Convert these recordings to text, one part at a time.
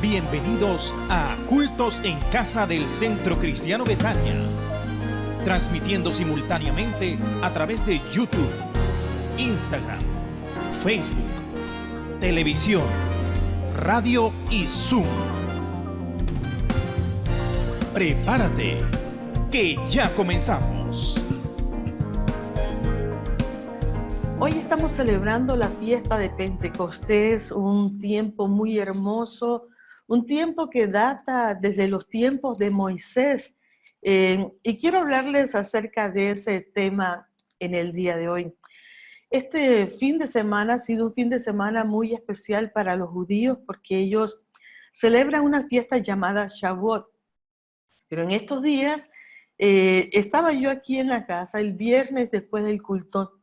Bienvenidos a Cultos en Casa del Centro Cristiano Betania, transmitiendo simultáneamente a través de YouTube, Instagram, Facebook, televisión, radio y Zoom. Prepárate, que ya comenzamos. Hoy estamos celebrando la fiesta de Pentecostés, un tiempo muy hermoso, un tiempo que data desde los tiempos de Moisés. Y quiero hablarles acerca de ese tema en el día de hoy. Este fin de semana ha sido un fin de semana muy especial para los judíos porque ellos celebran una fiesta llamada Shavuot. Pero en estos días estaba yo aquí en la casa el viernes después del culto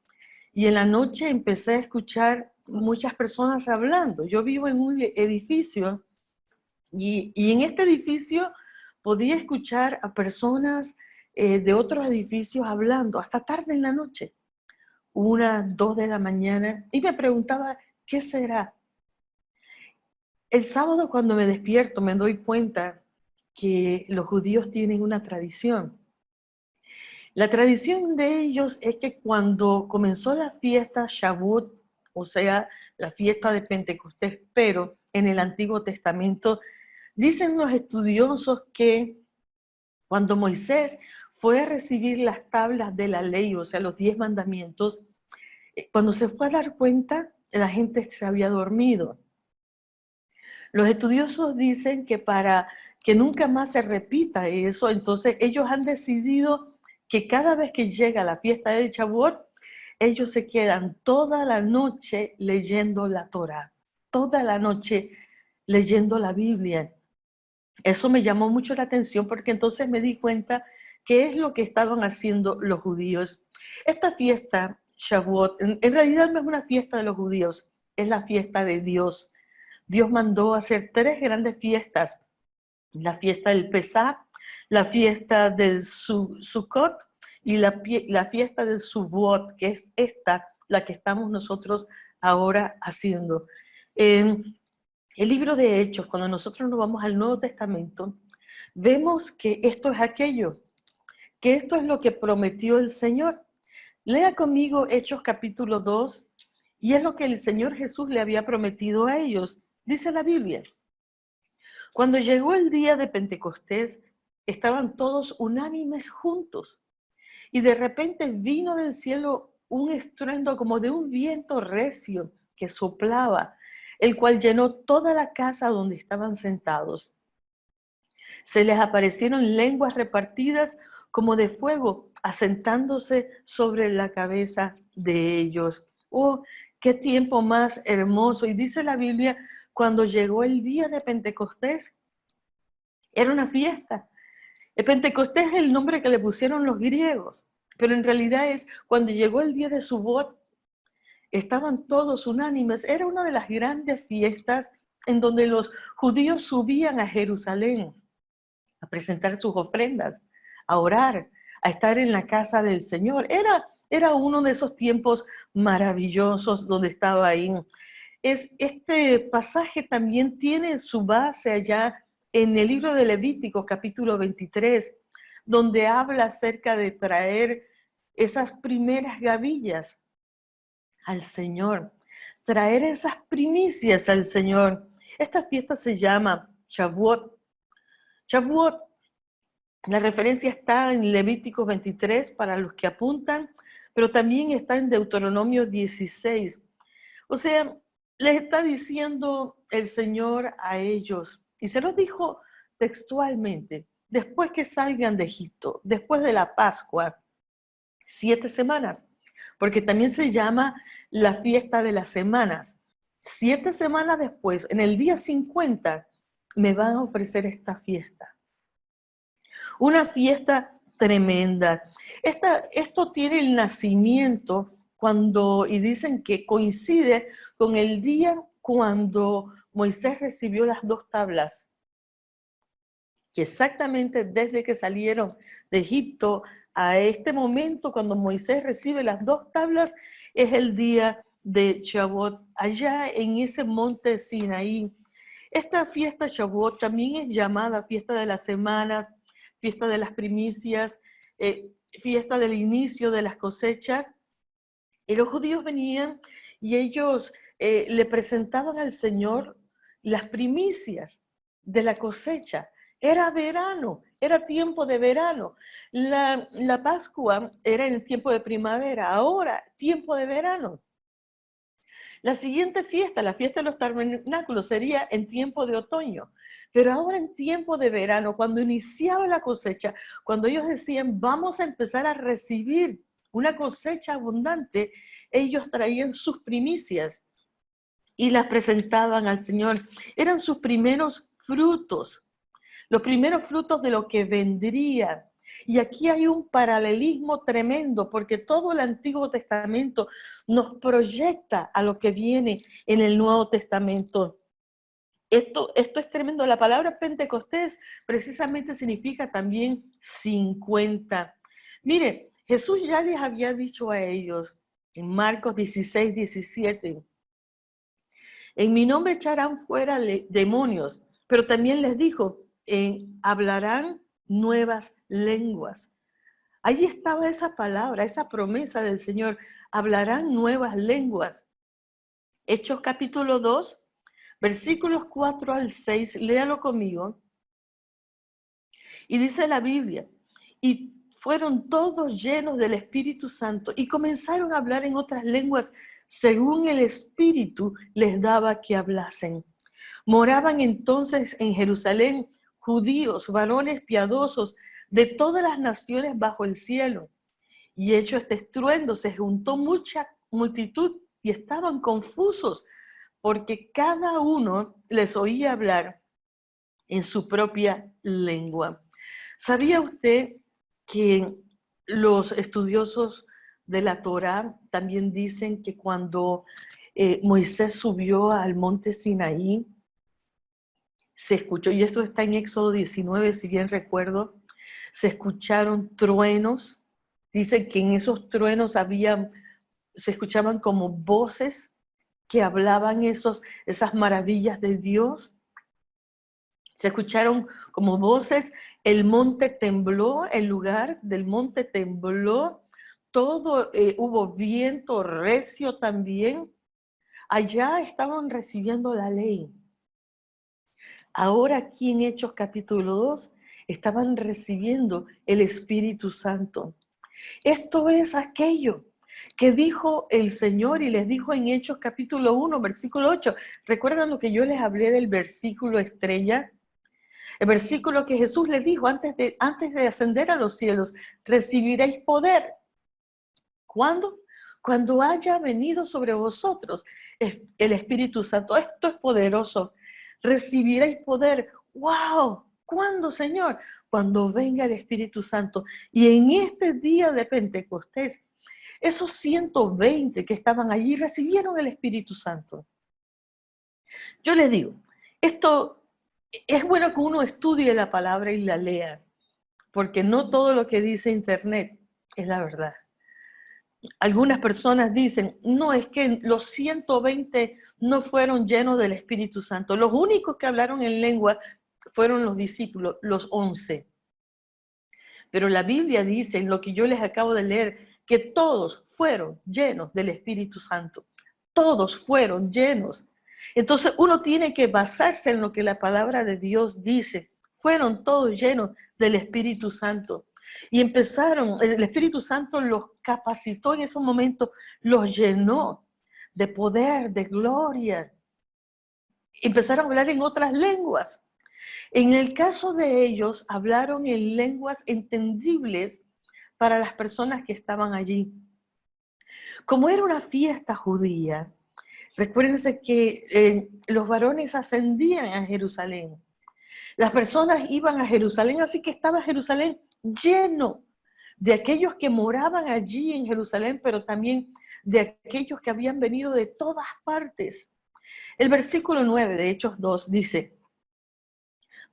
y en la noche empecé a escuchar muchas personas hablando. Yo vivo en un edificio y en este edificio podía escuchar a personas de otros edificios hablando hasta tarde en la noche, 1, 2 de la mañana, y me preguntaba, ¿qué será? El sábado cuando me despierto me doy cuenta que los judíos tienen una tradición. La tradición de ellos es que cuando comenzó la fiesta Shavuot, o sea, la fiesta de Pentecostés, pero en el Antiguo Testamento, dicen los estudiosos que cuando Moisés fue a recibir las tablas de la ley, o sea, los 10 mandamientos, cuando se fue a dar cuenta, la gente se había dormido. Los estudiosos dicen que para que nunca más se repita eso, entonces ellos han decidido que cada vez que llega la fiesta de Shavuot, ellos se quedan toda la noche leyendo la Torá, toda la noche leyendo la Biblia. Eso me llamó mucho la atención porque entonces me di cuenta qué es lo que estaban haciendo los judíos. Esta fiesta, Shavuot, en realidad no es una fiesta de los judíos, es la fiesta de Dios. Dios mandó hacer 3 grandes fiestas: la fiesta del Pesach, la fiesta del Sukkot y la fiesta del Shavuot, que es esta, la que estamos nosotros ahora haciendo. El libro de Hechos, cuando nosotros nos vamos al Nuevo Testamento, vemos que esto es aquello, que esto es lo que prometió el Señor. Lea conmigo Hechos capítulo 2, y es lo que el Señor Jesús le había prometido a ellos. Dice la Biblia: cuando llegó el día de Pentecostés, estaban todos unánimes juntos, y de repente vino del cielo un estruendo como de un viento recio que soplaba, el cual llenó toda la casa donde estaban sentados. Se les aparecieron lenguas repartidas como de fuego, asentándose sobre la cabeza de ellos. ¡Oh, qué tiempo más hermoso! Y dice la Biblia, cuando llegó el día de Pentecostés, era una fiesta. El Pentecostés es el nombre que le pusieron los griegos, pero en realidad es cuando llegó el día de Shavuot, estaban todos unánimes. Era una de las grandes fiestas en donde los judíos subían a Jerusalén a presentar sus ofrendas, a orar, a estar en la casa del Señor. Era uno de esos tiempos maravillosos donde estaba ahí. Este pasaje también tiene su base allá en el libro de Levítico, capítulo 23, donde habla acerca de traer esas primeras gavillas al Señor, traer esas primicias al Señor. Esta fiesta se llama Shavuot. Shavuot, la referencia está en Levítico 23 para los que apuntan, pero también está en Deuteronomio 16. O sea, les está diciendo el Señor a ellos, y se los dijo textualmente: después que salgan de Egipto, después de la Pascua, 7 semanas, porque también se llama la fiesta de las semanas. 7 semanas después, en el día 50, me van a ofrecer esta fiesta. Una fiesta tremenda. Esto tiene el nacimiento y dicen que coincide con el día cuando Moisés recibió las 2 tablas. Que exactamente desde que salieron de Egipto a este momento, cuando Moisés recibe las 2 tablas, es el día de Shavuot, allá en ese monte Sinaí. Esta fiesta Shavuot también es llamada fiesta de las semanas, fiesta de las primicias, fiesta del inicio de las cosechas. Y los judíos venían y ellos le presentaban al Señor las primicias de la cosecha. Era verano, era tiempo de verano. La Pascua era en el tiempo de primavera, ahora tiempo de verano. La siguiente fiesta, la fiesta de los tabernáculos, sería en tiempo de otoño. Pero ahora en tiempo de verano, cuando iniciaba la cosecha, cuando ellos decían, vamos a empezar a recibir una cosecha abundante, ellos traían sus primicias y las presentaban al Señor. Eran sus primeros frutos, los primeros frutos de lo que vendría. Y aquí hay un paralelismo tremendo, porque todo el Antiguo Testamento nos proyecta a lo que viene en el Nuevo Testamento. Esto es tremendo. La palabra Pentecostés precisamente significa también 50. Mire, Jesús ya les había dicho a ellos en Marcos 16, 17, en mi nombre echarán fuera demonios, pero también les dijo, hablarán nuevas lenguas. Ahí estaba esa palabra, esa promesa del Señor, hablarán nuevas lenguas. Hechos capítulo 2, versículos 4 al 6, léalo conmigo. Y dice la Biblia, y fueron todos llenos del Espíritu Santo y comenzaron a hablar en otras lenguas según el Espíritu les daba que hablasen. Moraban entonces en Jerusalén judíos, varones piadosos de todas las naciones bajo el cielo. Y hecho este estruendo, se juntó mucha multitud y estaban confusos porque cada uno les oía hablar en su propia lengua. ¿Sabía usted que los estudiosos de la Torá también dicen que cuando Moisés subió al monte Sinaí, se escuchó, y esto está en Éxodo 19, si bien recuerdo, se escucharon truenos? Dicen que en esos truenos se escuchaban como voces que hablaban esas maravillas de Dios. Se escucharon como voces, el monte tembló, el lugar del monte tembló, todo, hubo viento recio también. Allá estaban recibiendo la ley. Ahora aquí en Hechos capítulo 2 estaban recibiendo el Espíritu Santo. Esto es aquello que dijo el Señor y les dijo en Hechos capítulo 1, versículo 8. ¿Recuerdan lo que yo les hablé del versículo estrella? El versículo que Jesús les dijo antes de ascender a los cielos, recibiréis poder. ¿Cuándo? Cuando haya venido sobre vosotros el Espíritu Santo. Esto es poderoso. Recibiréis poder. ¡Wow! ¿Cuándo, Señor? Cuando venga el Espíritu Santo. Y en este día de Pentecostés, esos 120 que estaban allí recibieron el Espíritu Santo. Yo les digo, esto es bueno que uno estudie la palabra y la lea, porque no todo lo que dice Internet es la verdad. Algunas personas dicen, no, es que los 120 no fueron llenos del Espíritu Santo. Los únicos que hablaron en lengua fueron los discípulos, los 11. Pero la Biblia dice, en lo que yo les acabo de leer, que todos fueron llenos del Espíritu Santo. Todos fueron llenos. Entonces uno tiene que basarse en lo que la palabra de Dios dice. Fueron todos llenos del Espíritu Santo. Y empezaron, el Espíritu Santo los capacitó en esos momentos, los llenó de poder, de gloria. Empezaron a hablar en otras lenguas. En el caso de ellos, hablaron en lenguas entendibles para las personas que estaban allí. Como era una fiesta judía, recuérdense que los varones ascendían a Jerusalén. Las personas iban a Jerusalén, así que estaba Jerusalén lleno de aquellos que moraban allí en Jerusalén, pero también de aquellos que habían venido de todas partes. El versículo 9 de Hechos 2 dice,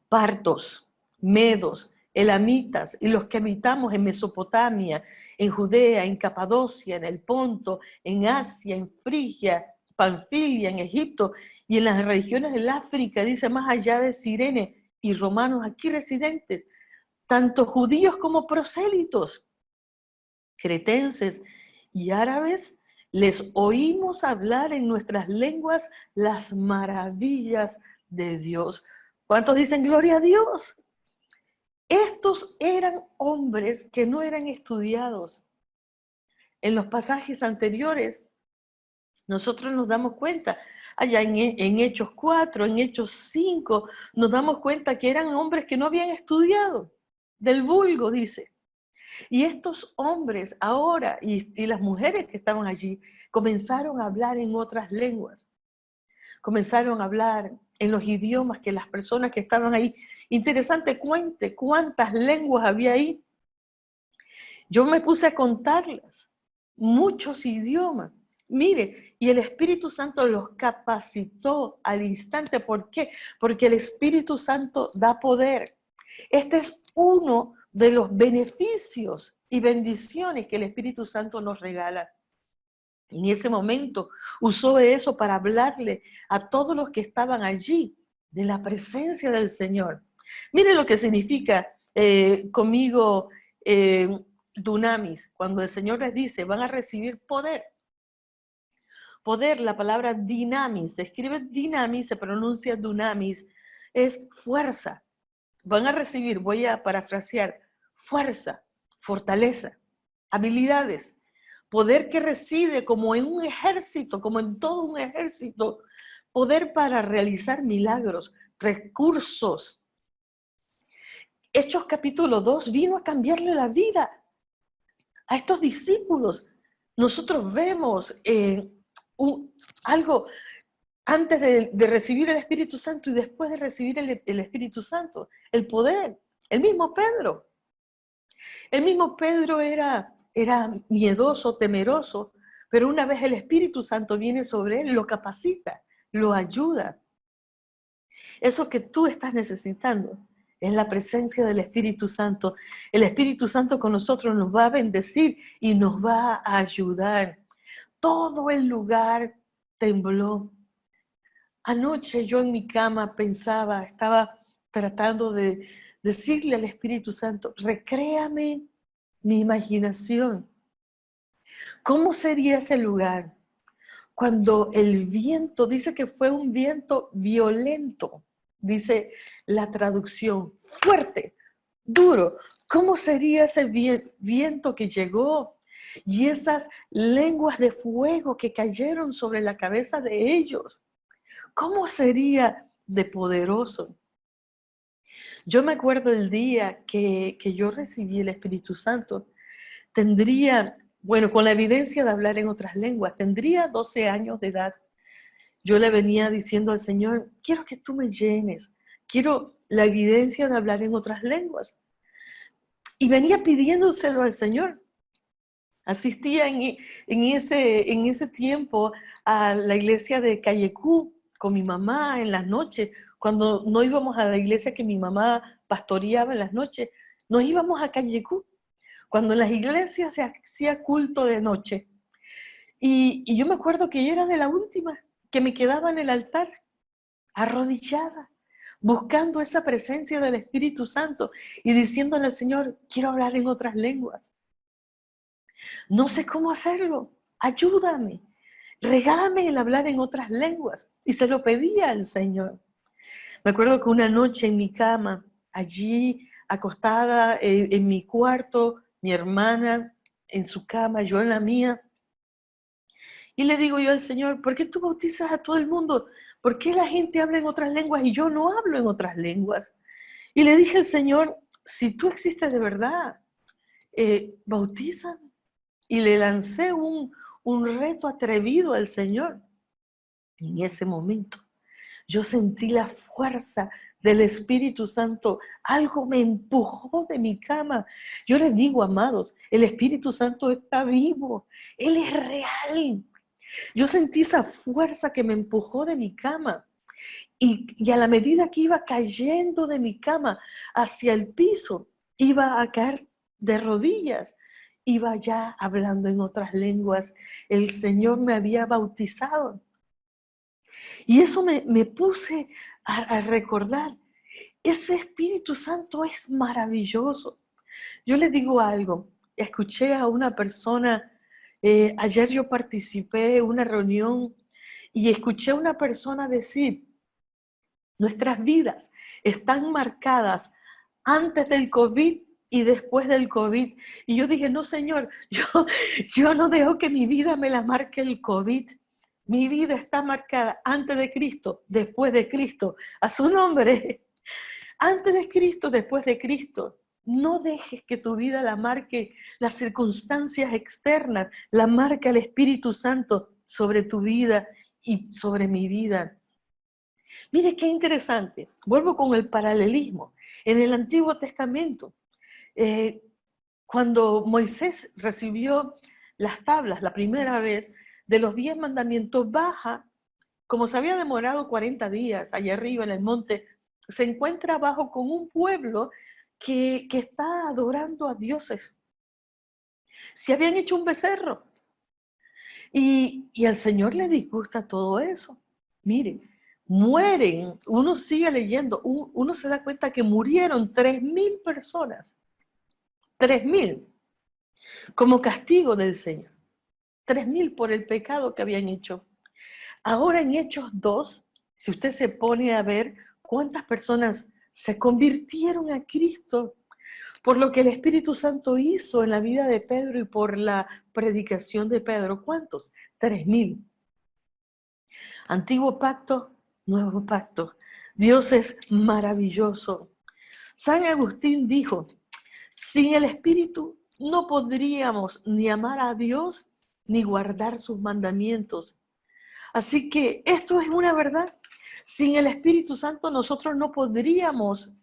partos, medos, elamitas y los que habitamos en Mesopotamia, en Judea, en Capadocia, en el Ponto, en Asia, en Frigia, Panfilia, en Egipto, y en las regiones del África, dice, más allá de Cirene, y romanos aquí residentes, tanto judíos como prosélitos, cretenses y árabes, les oímos hablar en nuestras lenguas las maravillas de Dios. ¿Cuántos dicen gloria a Dios? Estos eran hombres que no eran estudiados. En los pasajes anteriores, nosotros nos damos cuenta, allá en Hechos 4, en Hechos 5, nos damos cuenta que eran hombres que no habían estudiado, del vulgo, dice. Y estos hombres ahora, y las mujeres que estaban allí, comenzaron a hablar en otras lenguas. Comenzaron a hablar en los idiomas que las personas que estaban ahí. Interesante, cuente cuántas lenguas había ahí. Yo me puse a contarlas, muchos idiomas. Mire, y el Espíritu Santo los capacitó al instante. ¿Por qué? Porque el Espíritu Santo da poder. Este es uno de los beneficios y bendiciones que el Espíritu Santo nos regala. En ese momento usó eso para hablarle a todos los que estaban allí de la presencia del Señor. Mire lo que significa conmigo dunamis, cuando el Señor les dice, van a recibir poder. Poder, la palabra dinamis, se escribe dinamis, se pronuncia dunamis, es fuerza. Van a recibir, voy a parafrasear, fuerza, fortaleza, habilidades, poder que reside como en un ejército, como en todo un ejército, poder para realizar milagros, recursos. Hechos capítulo 2 vino a cambiarle la vida a estos discípulos. Nosotros vemos algo antes de recibir el Espíritu Santo y después de recibir el Espíritu Santo, el poder. El mismo Pedro. El mismo Pedro era miedoso, temeroso, pero una vez el Espíritu Santo viene sobre él, lo capacita, lo ayuda. Eso que tú estás necesitando es la presencia del Espíritu Santo. El Espíritu Santo con nosotros nos va a bendecir y nos va a ayudar. Todo el lugar tembló. Anoche yo en mi cama pensaba, estaba tratando de decirle al Espíritu Santo, recréame mi imaginación. ¿Cómo sería ese lugar cuando el viento, dice que fue un viento violento, dice la traducción, fuerte, duro? ¿Cómo sería ese viento que llegó? Y esas lenguas de fuego que cayeron sobre la cabeza de ellos. ¿Cómo sería de poderoso? Yo me acuerdo el día que yo recibí el Espíritu Santo. Tendría, bueno, con la evidencia de hablar en otras lenguas, tendría 12 años de edad. Yo le venía diciendo al Señor, quiero que tú me llenes, quiero la evidencia de hablar en otras lenguas. Y venía pidiéndoselo al Señor. Asistía en ese tiempo a la iglesia de Callecú con mi mamá en las noches. Cuando no íbamos a la iglesia que mi mamá pastoreaba en las noches, nos íbamos a Callecú. Cuando en las iglesias se hacía culto de noche. Y yo me acuerdo que yo era de la última, que me quedaba en el altar, arrodillada, buscando esa presencia del Espíritu Santo y diciéndole al Señor, quiero hablar en otras lenguas. No sé cómo hacerlo, ayúdame, regálame el hablar en otras lenguas. Y se lo pedía al Señor. Me acuerdo que una noche en mi cama, allí acostada en mi cuarto, mi hermana en su cama, yo en la mía, y le digo yo al Señor, ¿por qué tú bautizas a todo el mundo? ¿Por qué la gente habla en otras lenguas y yo no hablo en otras lenguas? Y le dije al Señor, si tú existes de verdad, bautízame. Y le lancé un reto atrevido al Señor. En ese momento, yo sentí la fuerza del Espíritu Santo. Algo me empujó de mi cama. Yo les digo, amados, el Espíritu Santo está vivo. Él es real. Yo sentí esa fuerza que me empujó de mi cama. Y a la medida que iba cayendo de mi cama hacia el piso, iba a caer de rodillas. Iba ya hablando en otras lenguas. El Señor me había bautizado. Y eso me puse a recordar. Ese Espíritu Santo es maravilloso. Yo les digo algo. Escuché a una persona, ayer yo participé en una reunión y escuché a una persona decir, nuestras vidas están marcadas antes del COVID y después del COVID. Y yo dije, no, Señor, yo no dejo que mi vida me la marque el COVID. Mi vida está marcada antes de Cristo, después de Cristo. A su nombre, antes de Cristo, después de Cristo. No dejes que tu vida la marque las circunstancias externas, la marca el Espíritu Santo sobre tu vida y sobre mi vida. Mire qué interesante. Vuelvo con el paralelismo. En el Antiguo Testamento, eh, cuando Moisés recibió las tablas la primera vez de los 10 mandamientos, baja, como se había demorado 40 días allá arriba en el monte, se encuentra abajo con un pueblo que está adorando a dioses. Se habían hecho un becerro. Y al Señor le disgusta todo eso. Mire, mueren, uno sigue leyendo, uno se da cuenta que murieron 3.000 personas. 3.000 como castigo del Señor. 3.000 por el pecado que habían hecho. Ahora en Hechos 2, si usted se pone a ver cuántas personas se convirtieron a Cristo por lo que el Espíritu Santo hizo en la vida de Pedro y por la predicación de Pedro, ¿cuántos? 3.000. Antiguo pacto, nuevo pacto. Dios es maravilloso. San Agustín dijo, sin el Espíritu no podríamos ni amar a Dios ni guardar sus mandamientos. Así que esto es una verdad. Sin el Espíritu Santo nosotros no podríamos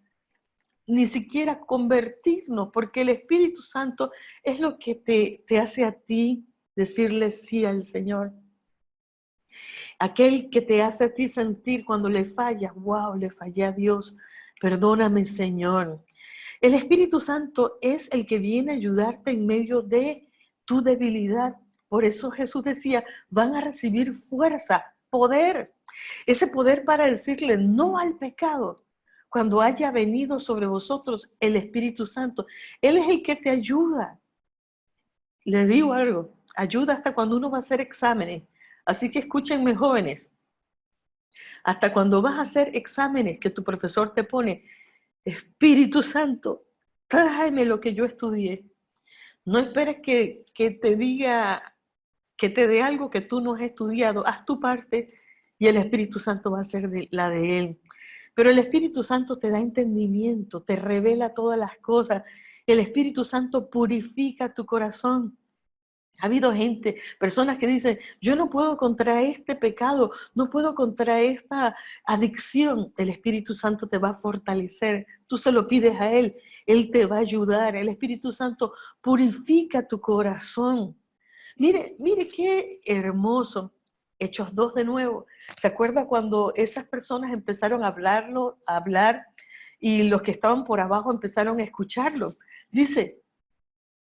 ni siquiera convertirnos, porque el Espíritu Santo es lo que te hace a ti decirle sí al Señor. Aquel que te hace a ti sentir cuando le fallas, wow, le fallé a Dios, perdóname Señor. El Espíritu Santo es el que viene a ayudarte en medio de tu debilidad. Por eso Jesús decía, van a recibir fuerza, poder. Ese poder para decirle no al pecado. Cuando haya venido sobre vosotros el Espíritu Santo, Él es el que te ayuda. Le digo algo, ayuda hasta cuando uno va a hacer exámenes. Así que escúchenme, jóvenes. Hasta cuando vas a hacer exámenes que tu profesor te pone, Espíritu Santo, tráeme lo que yo estudié. No esperes que te diga, que te dé algo que tú no has estudiado. Haz tu parte y el Espíritu Santo va a hacer la de Él. Pero el Espíritu Santo te da entendimiento, te revela todas las cosas. El Espíritu Santo purifica tu corazón. Ha habido gente, personas que dicen, yo no puedo contra este pecado, no puedo contra esta adicción. El Espíritu Santo te va a fortalecer. Tú se lo pides a Él te va a ayudar. El Espíritu Santo purifica tu corazón. Mire qué hermoso. Hechos 2 de nuevo. ¿Se acuerda cuando esas personas empezaron a hablar y los que estaban por abajo empezaron a escucharlo? Dice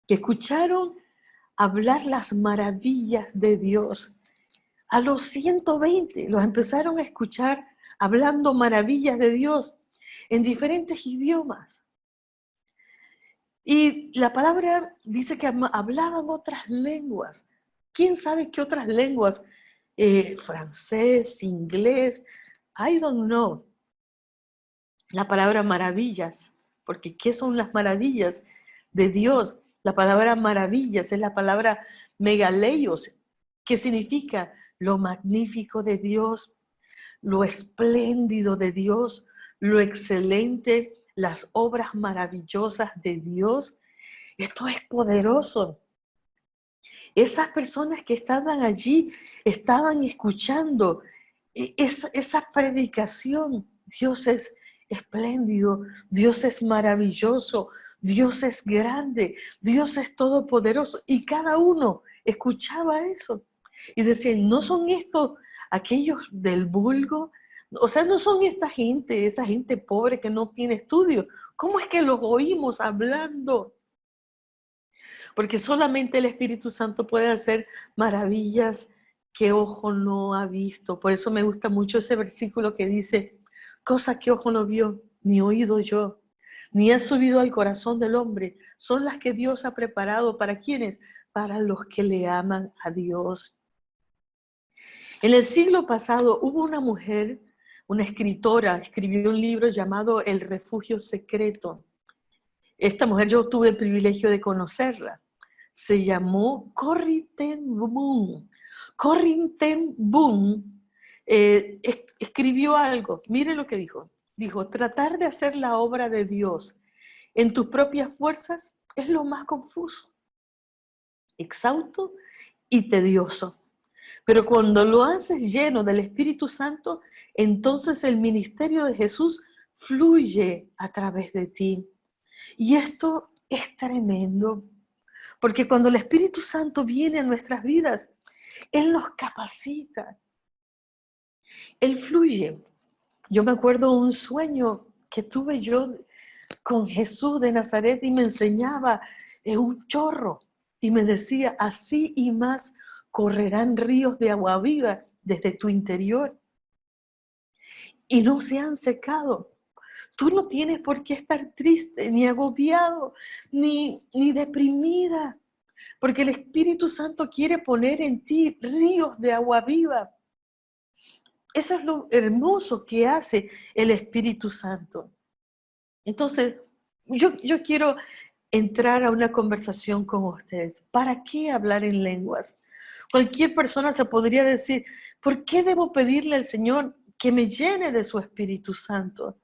que escucharon hablar las maravillas de Dios. A los 120 los empezaron a escuchar hablando maravillas de Dios en diferentes idiomas. Y la palabra dice que hablaban otras lenguas. ¿Quién sabe qué otras lenguas? Francés, inglés, I don't know. La palabra maravillas, porque ¿qué son las maravillas de Dios? La palabra maravillas es la palabra megaleios, que significa lo magnífico de Dios, lo espléndido de Dios, lo excelente, las obras maravillosas de Dios. Esto es poderoso. Esas personas que estaban allí estaban escuchando esa predicación. Dios es espléndido, Dios es maravilloso, Dios es grande, Dios es todopoderoso. Y cada uno escuchaba eso. Y decían, ¿no son estos aquellos del vulgo? O sea, no son esa gente pobre que no tiene estudio. ¿Cómo es que los oímos hablando? Porque solamente el Espíritu Santo puede hacer maravillas que ojo no ha visto. Por eso me gusta mucho ese versículo que dice, cosa que ojo no vio, ni oído yo, ni ha subido al corazón del hombre, son las que Dios ha preparado. ¿Para quiénes? Para los que le aman a Dios. En el siglo pasado hubo una mujer, una escritora, escribió un libro llamado El refugio secreto. Esta mujer yo tuve el privilegio de conocerla. Se llamó Corrie ten Boom. Corrie ten Boom escribió algo. Mire lo que dijo. Dijo, tratar de hacer la obra de Dios en tus propias fuerzas es lo más confuso, exhausto y tedioso. Pero cuando lo haces lleno del Espíritu Santo, entonces el ministerio de Jesús fluye a través de ti. Y esto es tremendo, porque cuando el Espíritu Santo viene a nuestras vidas, Él nos capacita, Él fluye. Yo me acuerdo un sueño que tuve yo con Jesús de Nazaret y me enseñaba un chorro y me decía, así y más correrán ríos de agua viva desde tu interior y no se han secado. Tú no tienes por qué estar triste, ni agobiado, ni deprimida, porque el Espíritu Santo quiere poner en ti ríos de agua viva. Eso es lo hermoso que hace el Espíritu Santo. Entonces, yo quiero entrar a una conversación con ustedes. ¿Para qué hablar en lenguas? Cualquier persona se podría decir, ¿por qué debo pedirle al Señor que me llene de su Espíritu Santo?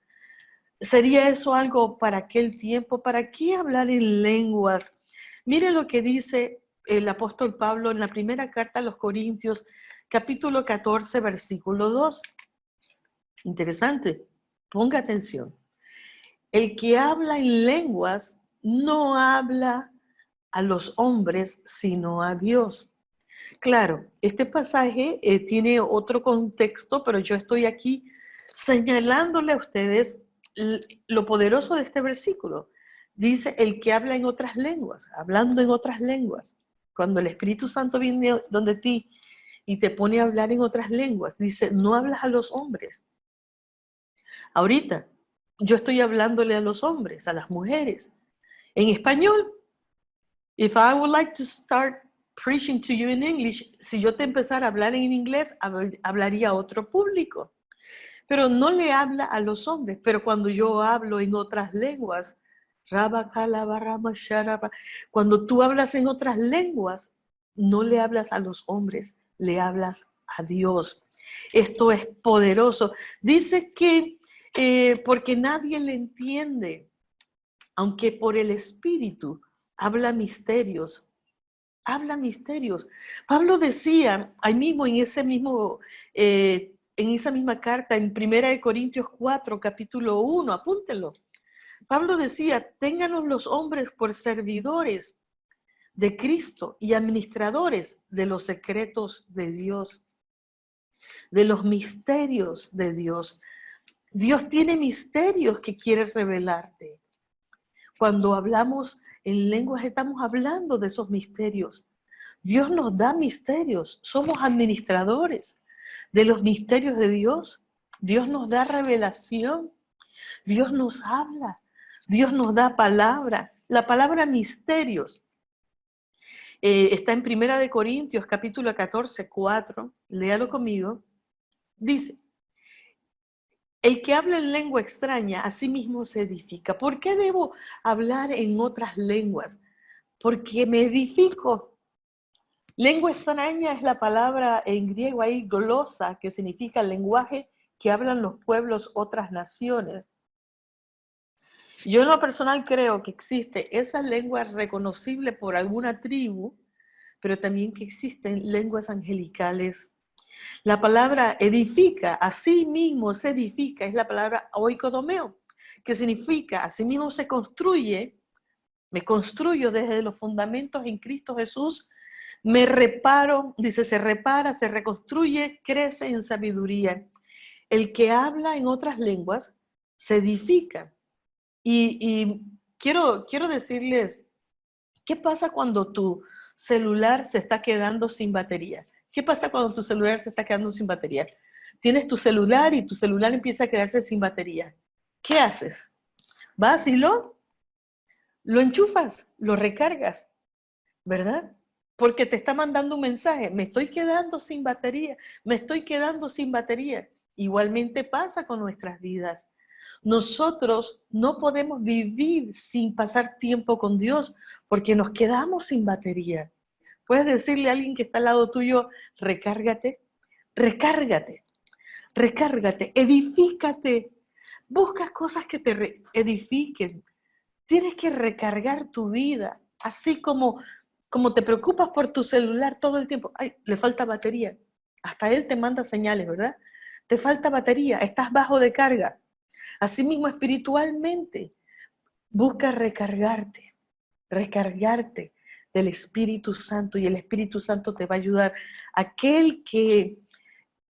¿Sería eso algo para aquel tiempo? ¿Para qué hablar en lenguas? Mire lo que dice el apóstol Pablo en la primera carta a los Corintios, capítulo 14, versículo 2. Interesante, ponga atención. El que habla en lenguas no habla a los hombres, sino a Dios. Claro, este pasaje tiene otro contexto, pero yo estoy aquí señalándole a ustedes lo poderoso de este versículo. Dice, el que habla en otras lenguas, hablando en otras lenguas. Cuando el Espíritu Santo viene donde ti y te pone a hablar en otras lenguas, dice, no hablas a los hombres. Ahorita, yo estoy hablándole a los hombres, a las mujeres, en español. If I would like to start preaching to you in English, si yo te empezara a hablar en inglés, hablaría a otro público. Pero no le habla a los hombres. Pero cuando yo hablo en otras lenguas, cuando tú hablas en otras lenguas, no le hablas a los hombres, le hablas a Dios. Esto es poderoso. Dice que porque nadie le entiende, aunque por el Espíritu habla misterios. Habla misterios. Pablo decía, ahí mismo en esa misma carta, en 1 Corintios 4, capítulo 1, apúntenlo. Pablo decía, ténganos los hombres por servidores de Cristo y administradores de los secretos de Dios, de los misterios de Dios. Dios tiene misterios que quiere revelarte. Cuando hablamos en lenguas estamos hablando de esos misterios. Dios nos da misterios, somos administradores de los misterios de Dios. Dios nos da revelación, Dios nos habla, Dios nos da palabra. La palabra misterios está en 1 Corintios capítulo 14, 4, léalo conmigo. Dice, el que habla en lengua extraña, a sí mismo se edifica. ¿Por qué debo hablar en otras lenguas? Porque me edifico. Lengua extraña es la palabra en griego ahí, glosa, que significa lenguaje que hablan los pueblos, otras naciones. Yo en lo personal creo que existe esa lengua reconocible por alguna tribu, pero también que existen lenguas angelicales. La palabra edifica, así mismo se edifica, es la palabra oikodomeo, que significa, así mismo se construye, me construyo desde los fundamentos en Cristo Jesús, me reparo, dice, se repara, se reconstruye, crece en sabiduría. El que habla en otras lenguas se edifica. Y quiero decirles, ¿qué pasa cuando tu celular se está quedando sin batería? ¿Qué pasa cuando tu celular se está quedando sin batería? Tienes tu celular y tu celular empieza a quedarse sin batería. ¿Qué haces? Vas y lo enchufas, lo recargas, ¿verdad? Porque te está mandando un mensaje, me estoy quedando sin batería, me estoy quedando sin batería. Igualmente pasa con nuestras vidas. Nosotros no podemos vivir sin pasar tiempo con Dios porque nos quedamos sin batería. Puedes decirle a alguien que está al lado tuyo, recárgate, recárgate, recárgate, edifícate. Busca cosas que te edifiquen. Tienes que recargar tu vida, así como te preocupas por tu celular todo el tiempo. Ay, le falta batería. Hasta él te manda señales, ¿verdad? Te falta batería, estás bajo de carga. Asimismo, espiritualmente, busca recargarte del Espíritu Santo, y el Espíritu Santo te va a ayudar. Aquel que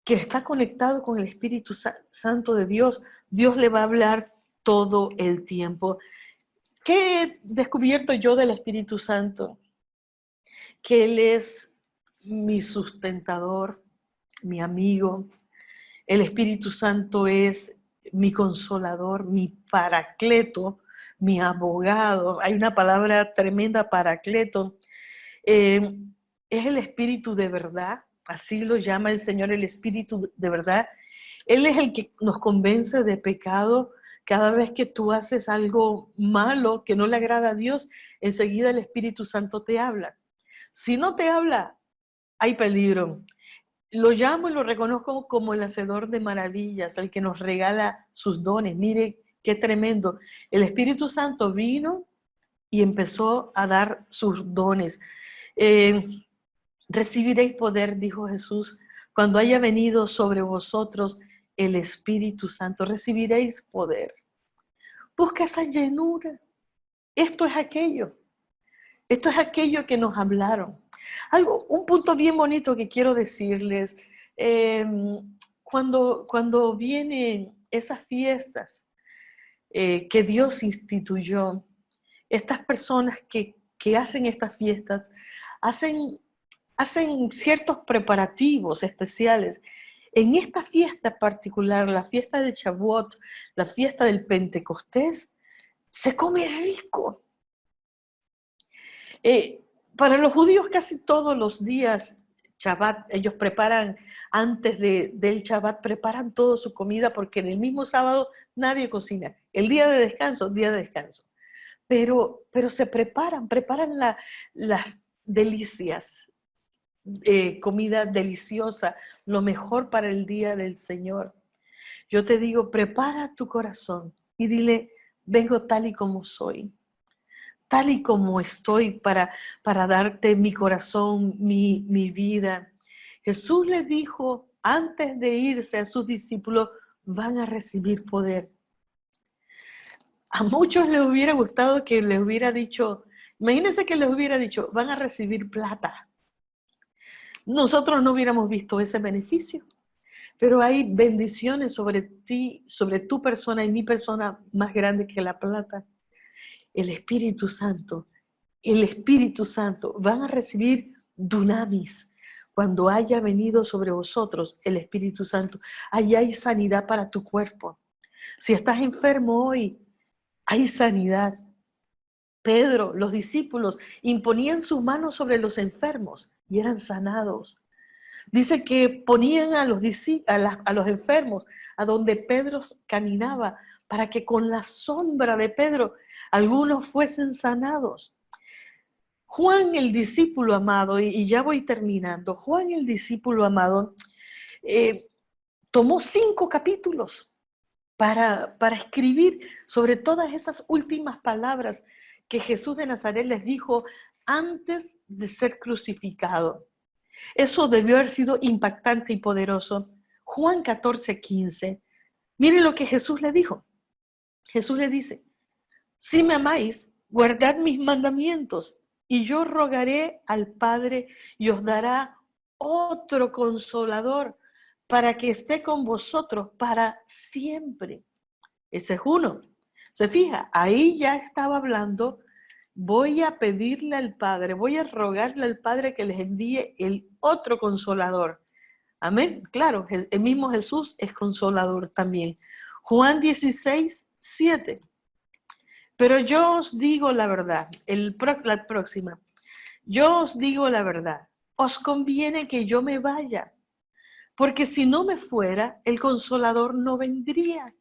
está conectado con el Espíritu Santo de Dios, Dios le va a hablar todo el tiempo. ¿Qué he descubierto yo del Espíritu Santo? Que Él es mi sustentador, mi amigo. El Espíritu Santo es mi consolador, mi paracleto, mi abogado. Hay una palabra tremenda, paracleto. Es el Espíritu de verdad, así lo llama el Señor, el Espíritu de verdad. Él es el que nos convence de pecado. Cada vez que tú haces algo malo que no le agrada a Dios, enseguida el Espíritu Santo te habla. Si no te habla, hay peligro. Lo llamo y lo reconozco como el hacedor de maravillas, el que nos regala sus dones. Mire qué tremendo. El Espíritu Santo vino y empezó a dar sus dones. Recibiréis poder, dijo Jesús, cuando haya venido sobre vosotros el Espíritu Santo. Recibiréis poder. Busca esa llenura. Esto es aquello. Esto es aquello que nos hablaron. Un punto bien bonito que quiero decirles. Cuando vienen esas fiestas que Dios instituyó, estas personas que hacen estas fiestas hacen ciertos preparativos especiales. En esta fiesta particular, la fiesta de Shavuot, la fiesta del Pentecostés, se come rico. Para los judíos casi todos los días Shabbat, ellos preparan, antes del Shabbat, preparan toda su comida porque en el mismo sábado nadie cocina. El día de descanso, día de descanso. Pero se preparan las delicias, comida deliciosa, lo mejor para el día del Señor. Yo te digo, prepara tu corazón y dile, vengo tal y como soy, tal y como estoy para darte mi corazón, mi vida. Jesús le dijo antes de irse a sus discípulos, van a recibir poder. A muchos les hubiera gustado que les hubiera dicho, imagínense que les hubiera dicho, van a recibir plata. Nosotros no hubiéramos visto ese beneficio, pero hay bendiciones sobre ti, sobre tu persona y mi persona más grande que la plata. El Espíritu Santo, van a recibir dunamis. Cuando haya venido sobre vosotros el Espíritu Santo, allá hay sanidad para tu cuerpo. Si estás enfermo hoy, hay sanidad. Pedro, los discípulos, imponían sus manos sobre los enfermos y eran sanados. Dice que ponían a los enfermos a donde Pedro caminaba para que con la sombra de Pedro algunos fuesen sanados. Juan el discípulo amado, y ya voy terminando, Juan el discípulo amado tomó 5 capítulos para escribir sobre todas esas últimas palabras que Jesús de Nazaret les dijo antes de ser crucificado. Eso debió haber sido impactante y poderoso. Juan 14:15. Miren lo que Jesús le dijo. Jesús le dice, si me amáis, guardad mis mandamientos, y yo rogaré al Padre y os dará otro consolador para que esté con vosotros para siempre. Ese es uno. Se fija, ahí ya estaba hablando voy a pedirle al Padre, voy a rogarle al Padre que les envíe el otro consolador. Amén. Claro, el mismo Jesús es consolador también. Juan 16:7. Pero yo os digo la verdad, la próxima. Yo os digo la verdad. Os conviene que yo me vaya, porque si no me fuera, el consolador no vendría.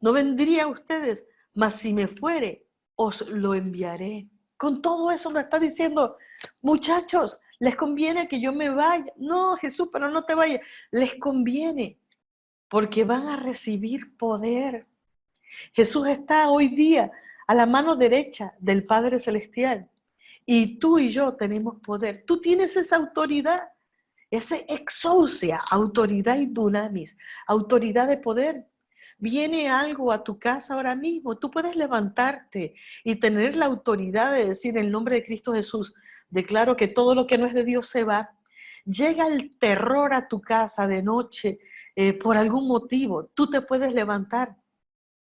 No vendría a ustedes, mas si me fuere, os lo enviaré. Con todo eso me está diciendo, muchachos, les conviene que yo me vaya. No, Jesús, pero no te vayas. Les conviene, porque van a recibir poder. Jesús está hoy día a la mano derecha del Padre Celestial. Y tú y yo tenemos poder. Tú tienes esa autoridad, ese exousia, autoridad y dunamis, autoridad de poder. Viene algo a tu casa ahora mismo, tú puedes levantarte y tener la autoridad de decir en el nombre de Cristo Jesús, declaro que todo lo que no es de Dios se va. Llega el terror a tu casa de noche por algún motivo, tú te puedes levantar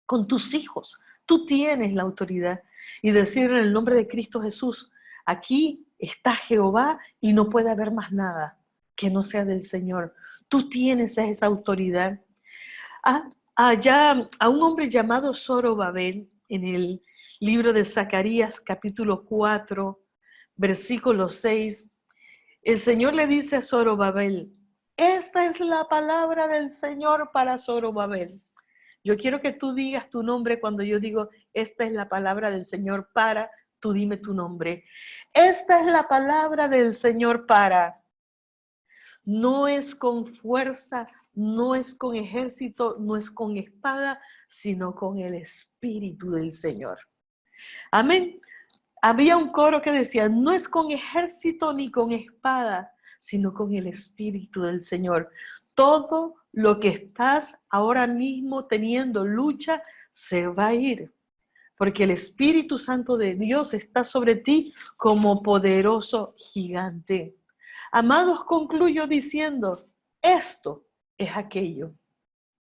con tus hijos, tú tienes la autoridad y decir en el nombre de Cristo Jesús, aquí está Jehová y no puede haber más nada que no sea del Señor. Tú tienes esa autoridad. Allá a un hombre llamado Zorobabel, en el libro de Zacarías, capítulo 4, versículo 6, el Señor le dice a Zorobabel, esta es la palabra del Señor para Zorobabel. Yo quiero que tú digas tu nombre cuando yo digo, esta es la palabra del Señor para, tú dime tu nombre. Esta es la palabra del Señor para. No es con fuerza, no es con ejército, no es con espada, sino con el Espíritu del Señor. Amén. Había un coro que decía, no es con ejército ni con espada, sino con el Espíritu del Señor. Todo lo que estás ahora mismo teniendo lucha se va a ir, porque el Espíritu Santo de Dios está sobre ti como poderoso gigante. Amados, concluyo diciendo, esto es aquello.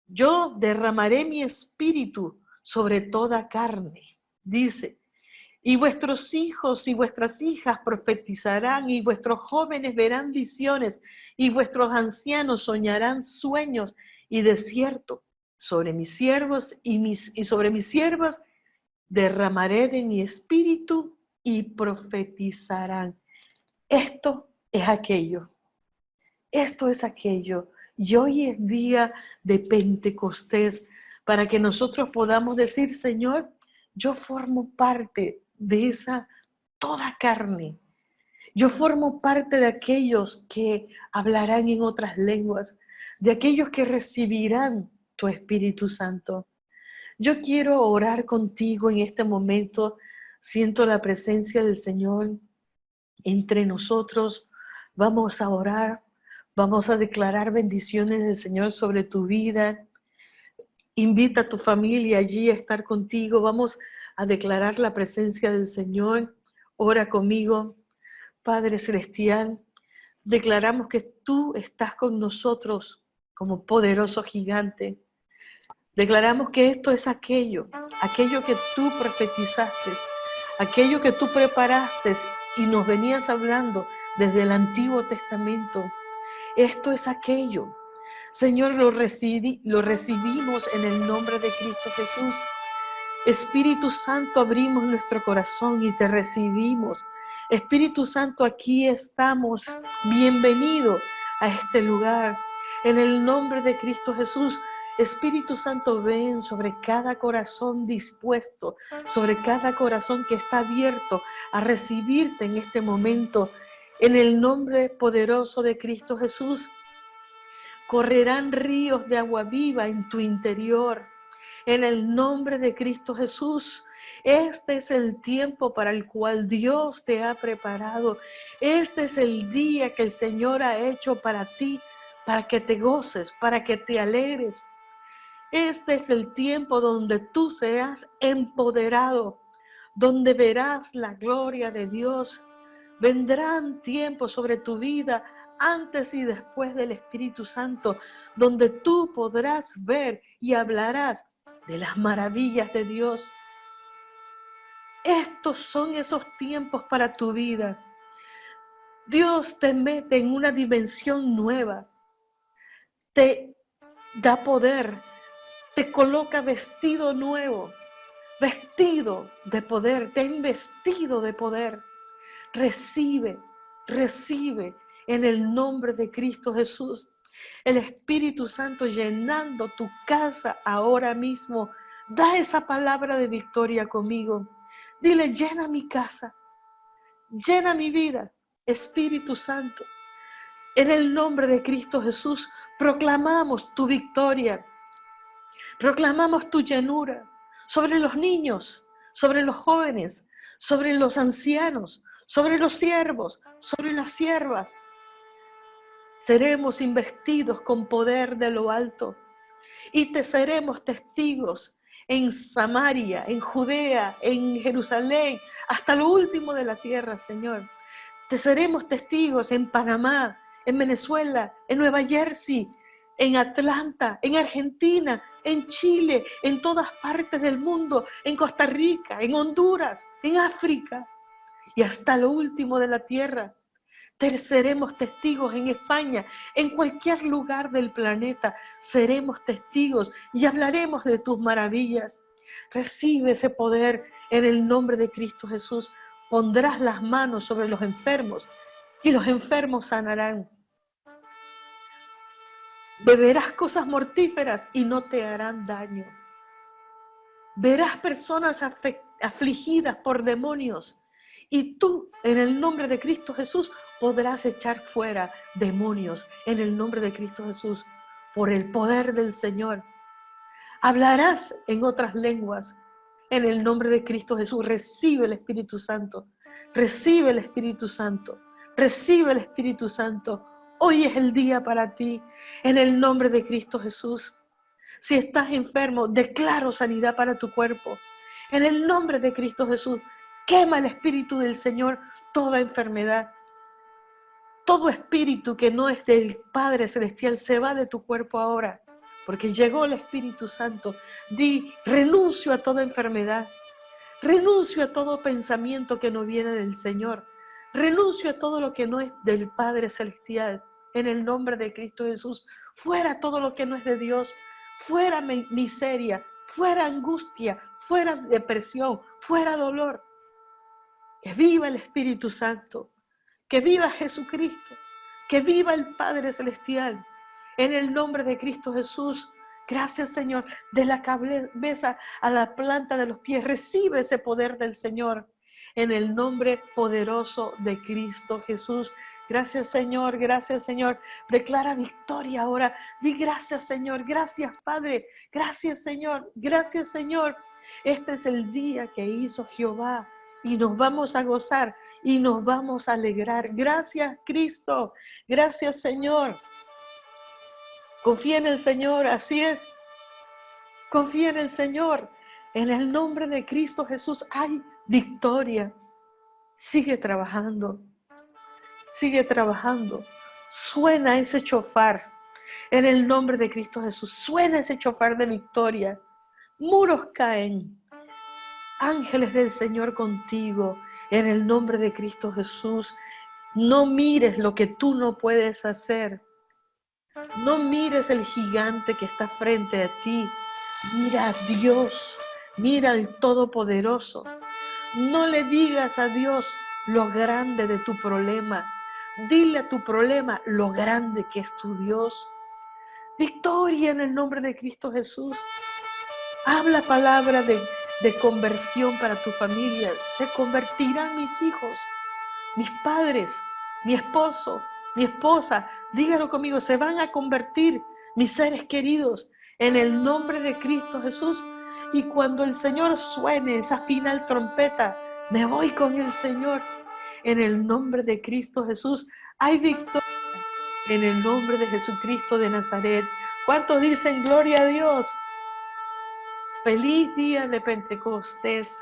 Yo derramaré mi espíritu sobre toda carne, dice, y vuestros hijos y vuestras hijas profetizarán, y vuestros jóvenes verán visiones, y vuestros ancianos soñarán sueños, y de cierto, sobre mis siervos y sobre mis siervas derramaré de mi espíritu y profetizarán. Esto es aquello. Esto es aquello. Y hoy es día de Pentecostés para que nosotros podamos decir, Señor, yo formo parte de esa toda carne. Yo formo parte de aquellos que hablarán en otras lenguas, de aquellos que recibirán tu Espíritu Santo. Yo quiero orar contigo en este momento. Siento la presencia del Señor entre nosotros. Vamos a orar. Vamos a declarar bendiciones del Señor sobre tu vida. Invita a tu familia allí a estar contigo. Vamos a declarar la presencia del Señor. Ora conmigo. Padre Celestial, declaramos que tú estás con nosotros como poderoso gigante. Declaramos que esto es aquello que tú profetizaste, aquello que tú preparaste y nos venías hablando desde el Antiguo Testamento. Esto es aquello. Señor, lo recibimos en el nombre de Cristo Jesús. Espíritu Santo, abrimos nuestro corazón y te recibimos. Espíritu Santo, aquí estamos. Bienvenido a este lugar. En el nombre de Cristo Jesús, Espíritu Santo, ven sobre cada corazón dispuesto, sobre cada corazón que está abierto a recibirte en este momento. En el nombre poderoso de Cristo Jesús, correrán ríos de agua viva en tu interior. En el nombre de Cristo Jesús, este es el tiempo para el cual Dios te ha preparado. Este es el día que el Señor ha hecho para ti, para que te goces, para que te alegres. Este es el tiempo donde tú seas empoderado, donde verás la gloria de Dios. Vendrán tiempos sobre tu vida antes y después del Espíritu Santo, donde tú podrás ver y hablarás de las maravillas de Dios. Estos son esos tiempos para tu vida. Dios te mete en una dimensión nueva, te da poder, te coloca vestido nuevo, vestido de poder, te ha investido de poder. Recibe, recibe en el nombre de Cristo Jesús. El Espíritu Santo llenando tu casa ahora mismo. Da esa palabra de victoria conmigo. Dile, llena mi casa, llena mi vida, Espíritu Santo. En el nombre de Cristo Jesús proclamamos tu victoria, proclamamos tu llenura sobre los niños, sobre los jóvenes, sobre los ancianos, sobre los siervos, sobre las siervas. Seremos investidos con poder de lo alto y te seremos testigos en Samaria, en Judea, en Jerusalén, hasta lo último de la tierra, Señor. Te seremos testigos en Panamá, en Venezuela, en Nueva Jersey, en Atlanta, en Argentina, en Chile, en todas partes del mundo, en Costa Rica, en Honduras, en África y hasta lo último de la tierra. Te seremos testigos en España, en cualquier lugar del planeta, seremos testigos y hablaremos de tus maravillas. Recibe ese poder en el nombre de Cristo Jesús. Pondrás las manos sobre los enfermos y los enfermos sanarán. Beberás cosas mortíferas y no te harán daño. Verás personas afligidas por demonios y tú, en el nombre de Cristo Jesús, podrás echar fuera demonios en el nombre de Cristo Jesús por el poder del Señor. Hablarás en otras lenguas en el nombre de Cristo Jesús. Recibe el Espíritu Santo. Recibe el Espíritu Santo. Recibe el Espíritu Santo. Hoy es el día para ti en el nombre de Cristo Jesús. Si estás enfermo, declaro sanidad para tu cuerpo. En el nombre de Cristo Jesús, quema el Espíritu del Señor toda enfermedad. Todo espíritu que no es del Padre Celestial se va de tu cuerpo ahora, porque llegó el Espíritu Santo. Di, renuncio a toda enfermedad, renuncio a todo pensamiento que no viene del Señor, renuncio a todo lo que no es del Padre Celestial. En el nombre de Cristo Jesús, fuera todo lo que no es de Dios, fuera miseria, fuera angustia, fuera depresión, fuera dolor. Que viva el Espíritu Santo. Que viva Jesucristo, que viva el Padre Celestial. En el nombre de Cristo Jesús, gracias Señor, de la cabeza a la planta de los pies, recibe ese poder del Señor. En el nombre poderoso de Cristo Jesús. Gracias Señor, gracias Señor. Declara victoria ahora. Di gracias Señor, gracias Padre, gracias Señor, gracias Señor. Este es el día que hizo Jehová y nos vamos a gozar y nos vamos a alegrar. Gracias, Cristo. Gracias, Señor. Confía en el Señor, así es. Confía en el Señor. En el nombre de Cristo Jesús hay victoria. Sigue trabajando. Sigue trabajando. Suena ese chofar. En el nombre de Cristo Jesús. Suena ese chofar de victoria. Muros caen. Ángeles del Señor contigo. En el nombre de Cristo Jesús, no mires lo que tú no puedes hacer. No mires el gigante que está frente a ti. Mira a Dios, mira al Todopoderoso. No le digas a Dios lo grande de tu problema. Dile a tu problema lo grande que es tu Dios. Victoria en el nombre de Cristo Jesús. Habla palabra de conversión para tu familia. Se convertirán mis hijos, mis padres, mi esposo, mi esposa. Dígalo conmigo, se van a convertir mis seres queridos en el nombre de Cristo Jesús. Y cuando el Señor suene esa final trompeta, me voy con el Señor. En el nombre de Cristo Jesús hay victoria. En el nombre de Jesucristo de Nazaret. ¿Cuántos dicen gloria a Dios? Feliz día de Pentecostés.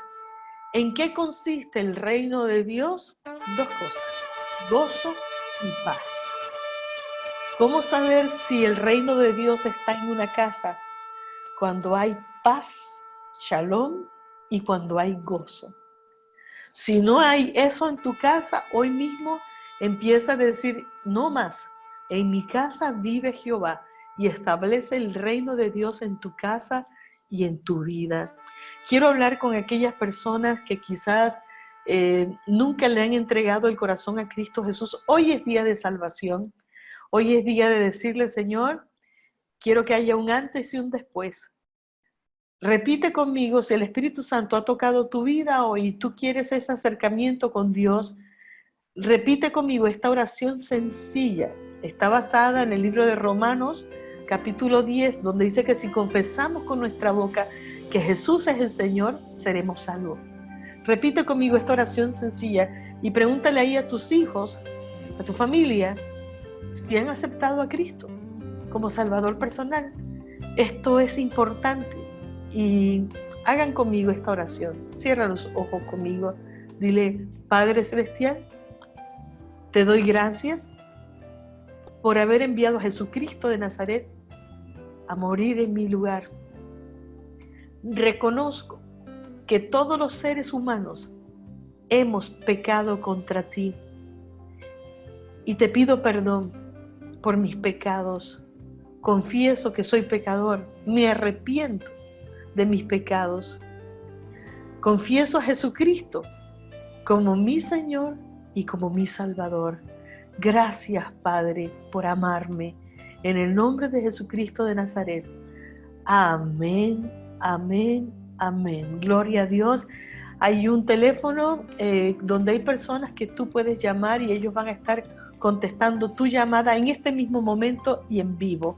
¿En qué consiste el reino de Dios? Dos cosas: gozo y paz. ¿Cómo saber si el reino de Dios está en una casa? Cuando hay paz, shalom, y cuando hay gozo. Si no hay eso en tu casa, hoy mismo empieza a decir, no más, en mi casa vive Jehová, y establece el reino de Dios en tu casa y en tu vida. Quiero hablar con aquellas personas que quizás nunca le han entregado el corazón a Cristo Jesús. Hoy es día de salvación. Hoy es día de decirle, Señor, quiero que haya un antes y un después. Repite conmigo, si el Espíritu Santo ha tocado tu vida hoy y tú quieres ese acercamiento con Dios, repite conmigo esta oración sencilla. Está basada en el libro de Romanos, capítulo 10, donde dice que si confesamos con nuestra boca que Jesús es el Señor, seremos salvos. Repite conmigo esta oración sencilla y pregúntale ahí a tus hijos, a tu familia, si han aceptado a Cristo como Salvador personal. Esto es importante y hagan conmigo esta oración. Cierra los ojos conmigo. Dile, Padre Celestial, te doy gracias por haber enviado a Jesucristo de Nazaret a morir en mi lugar. Reconozco que todos los seres humanos hemos pecado contra ti y te pido perdón por mis pecados. Confieso que soy pecador, me arrepiento de mis pecados. Confieso a Jesucristo como mi Señor y como mi Salvador. Gracias, Padre, por amarme. En el nombre de Jesucristo de Nazaret. Amén, amén, amén. Gloria a Dios. Hay un teléfono donde hay personas que tú puedes llamar y ellos van a estar contestando tu llamada en este mismo momento y en vivo.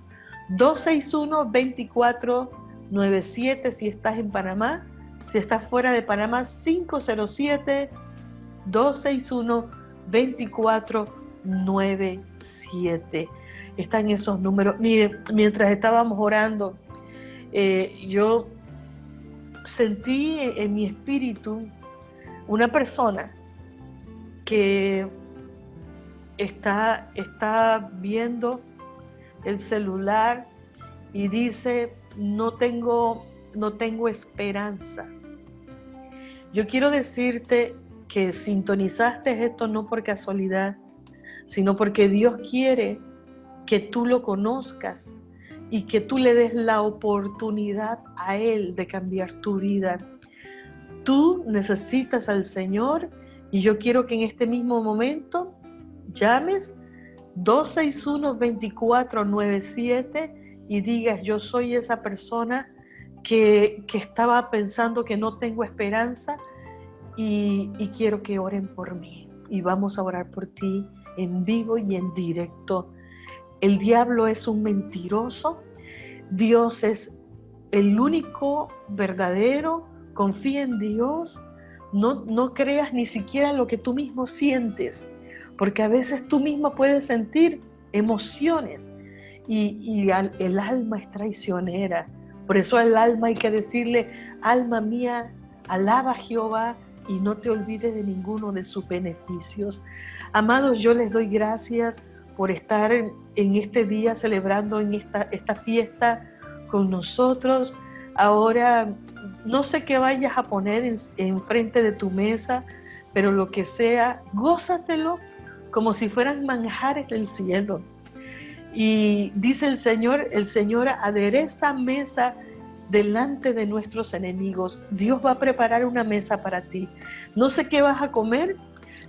261-2497 si estás en Panamá. Si estás fuera de Panamá, 507-261-2497. Están esos números. Mire, mientras estábamos orando, yo sentí en mi espíritu una persona que está viendo el celular y dice, no tengo esperanza. Yo quiero decirte que sintonizaste esto no por casualidad, sino porque Dios quiere que tú lo conozcas y que tú le des la oportunidad a Él de cambiar tu vida. Tú necesitas al Señor y yo quiero que en este mismo momento llames 261-2497 y digas, yo soy esa persona que estaba pensando que no tengo esperanza y quiero que oren por mí. Y vamos a orar por ti en vivo y en directo. El diablo es un mentiroso. Dios es el único verdadero. Confía en Dios. No creas ni siquiera lo que tú mismo sientes, porque a veces tú mismo puedes sentir emociones y el alma es traicionera. Por eso al alma hay que decirle, alma mía, alaba a Jehová y no te olvides de ninguno de sus beneficios. Amados, yo les doy gracias por estar en este día celebrando en esta fiesta con nosotros. Ahora, no sé qué vayas a poner en frente de tu mesa, pero lo que sea, gózatelo como si fueran manjares del cielo. Y dice el Señor adereza mesa delante de nuestros enemigos. Dios va a preparar una mesa para ti. No sé qué vas a comer,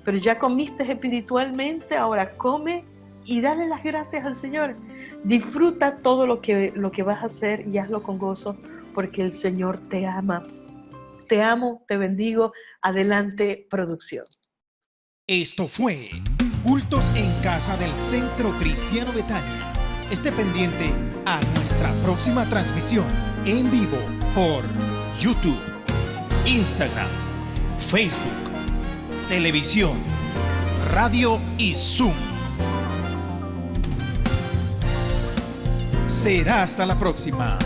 pero ya comiste espiritualmente, ahora come y dale las gracias al Señor. Disfruta todo lo que vas a hacer y hazlo con gozo, porque el Señor te ama. Te amo, te bendigo. Adelante, producción. Esto fue Cultos en Casa del Centro Cristiano Betania. Esté pendiente a nuestra próxima transmisión en vivo por YouTube, Instagram, Facebook, televisión, radio y Zoom. Será hasta la próxima.